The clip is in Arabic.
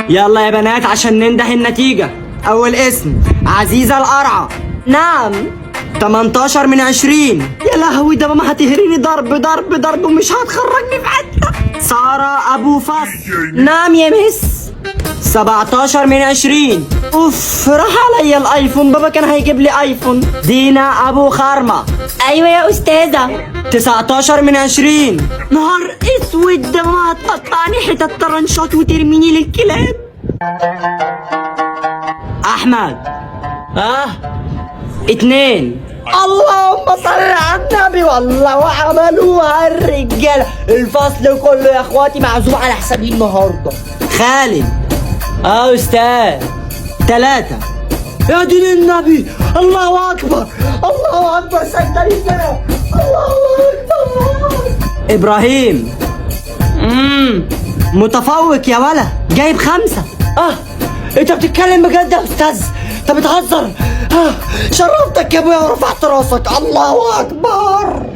يلا يا بنات عشان ننده النتيجة. أول اسم عزيزة القرعة. نعم. 18 من 20. يا لهوي ده ماما هتهريني ضرب ضرب ضرب ومش هتخرجني في حتة. سارة أبو فصل. نعم يا مس. 17 من 20. اوف راح عليا الايفون، بابا كان هيجيب لي ايفون. دينا ابو خرمة. ايوه يا استاذة. 19 من 20. نهار اسود ده ماما هتقطعني حتت طرنشات وترميني للكلاب. احمد 2. اللهم صل على النبي. والله وعملوها الرجاله، الفصل كله يا اخواتي معزوم على حسابي النهارده. خالد استاذ. 3. يا دين النبي، الله اكبر الله اكبر، سجد لله، الله اكبر. ابراهيم متفوق يا ولا، جايب 5. انت بتتكلم بجد يا استاذ؟ انت بتهزر؟ شرفتك يا ابويا ورفعت راسك، الله اكبر.